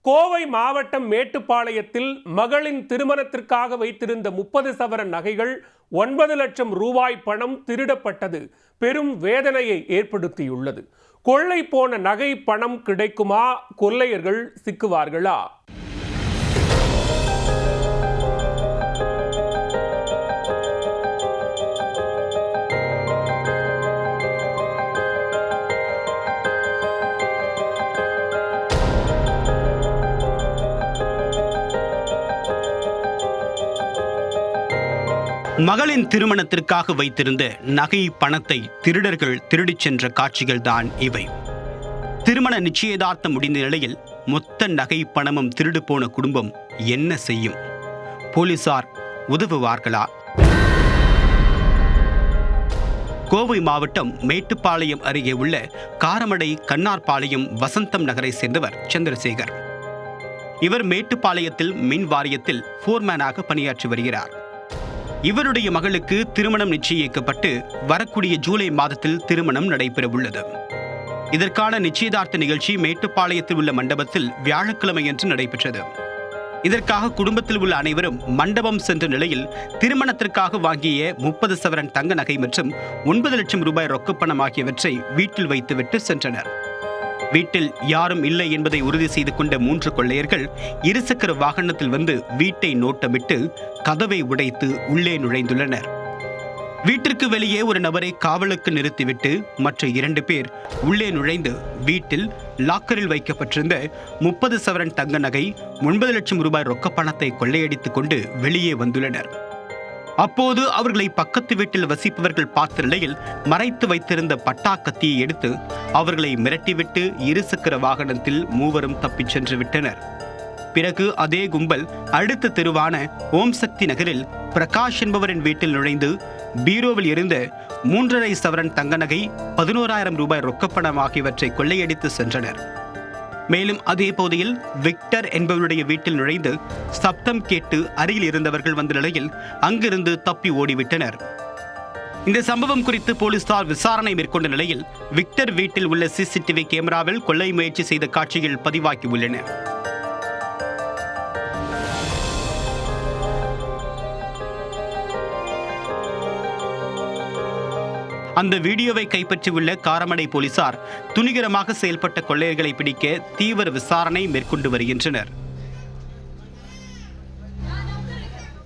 கோவை மாவட்டம் மேட்டுப்பாளையத்தில் மகளின் திருமணத்திற்காக வைத்திருந்த 30 சவரன் நகைகள் 9 லட்சம் ரூபாய் பணம் திருடப்பட்டது பெரும் வேதனையை ஏற்படுத்தியுள்ளது. கொள்ளை போன நகை பணம் கிடைக்குமா? கொள்ளையர்கள் சிக்குவார்களா? மகளின் திருமணத்திற்காக வைத்திருந்த நகை பணத்தை திருடர்கள் திருடிச் சென்ற காட்சிகள் தான் இவை. திருமண நிச்சயதார்த்தம் முடிந்த நிலையில் மொத்த நகை பணமும் திருடு போன குடும்பம் என்ன செய்யும்? போலீசார் உதவுவார்களா? கோவை மாவட்டம் மேட்டுப்பாளையம் அருகே உள்ள காரமடை கண்ணார்பாளையம் வசந்தம் நகரை சேர்ந்தவர் சந்திரசேகர். இவர் மேட்டுப்பாளையத்தில் மின் வாரியத்தில் ஃபோர்மேனாக பணியாற்றி வருகிறார். இவருடைய மகளுக்கு திருமணம் நிச்சயிக்கப்பட்டு வரக்கூடிய ஜூலை மாதத்தில் திருமணம் நடைபெறவுள்ளது. இதற்கான நிச்சயதார்த்த நிகழ்ச்சி மேட்டுப்பாளையத்தில் உள்ள மண்டபத்தில் வியாழக்கிழமையன்று நடைபெற்றது. இதற்காக குடும்பத்தில் உள்ள அனைவரும் மண்டபம் சென்ற நிலையில் திருமணத்திற்காக வாங்கிய 30 சவரன் தங்க நகை மற்றும் 9 லட்சம் ரூபாய் ரொக்கப்பணம் ஆகியவற்றை வீட்டில் வைத்துவிட்டு சென்றனர். வீட்டில் யாரும் இல்லை என்பதை உறுதி செய்து கொண்ட 3 கொள்ளையர்கள் இருசக்கர வாகனத்தில் வந்து வீட்டை நோட்டமிட்டு கதவை உடைத்து உள்ளே நுழைந்துள்ளனர். வீட்டிற்கு வெளியே ஒரு நபரை காவலுக்கு நிறுத்திவிட்டு மற்ற 2 பேர் உள்ளே நுழைந்து வீட்டில் லாக்கரில் வைக்கப்பட்டிருந்த 30 சவரன் தங்க நகை 9 லட்சம் ரூபாய் ரொக்கப்பணத்தை கொள்ளையடித்துக் கொண்டு வெளியே வந்துள்ளனர். அப்போது அவர்களை பக்கத்து வீட்டில் வசிப்பவர்கள் பார்த்த நிலையில் மறைத்து வைத்திருந்த பட்டா கத்தியை எடுத்து அவர்களை மிரட்டிவிட்டு இருசக்கர வாகனத்தில் மூவரும் தப்பிச் சென்று விட்டனர். பிறகு அதே கும்பல் அடுத்த தெருவான ஓம் சக்தி நகரில் பிரகாஷ் என்பவரின் வீட்டில் நுழைந்து பீரோவில் இருந்த 3.5 சவரன் தங்க நகை 11,000 ரூபாய் ரொக்கப்பணம் ஆகியவற்றை கொள்ளையடித்து சென்றனர். மேலும் அதே பகுதியில் விக்டர் என்பவருடைய வீட்டில் நுழைந்து சப்தம் கேட்டு அருகில் இருந்தவர்கள் வந்த நிலையில் அங்கிருந்து தப்பி ஓடிவிட்டனர். இந்த சம்பவம் குறித்து போலீசார் விசாரணை மேற்கொண்ட நிலையில் விக்டர் வீட்டில் உள்ள சிசிடிவி கேமராவில் கொள்ளை முயற்சி செய்த காட்சிகள் பதிவாகி உள்ளன. அந்த வீடியோவை கைப்பற்றியுள்ள காரமடை போலீசார் துணிகரமாக செயல்பட்ட கொள்ளையர்களை பிடிக்க தீவிர விசாரணை மேற்கொண்டு வருகின்றனர்.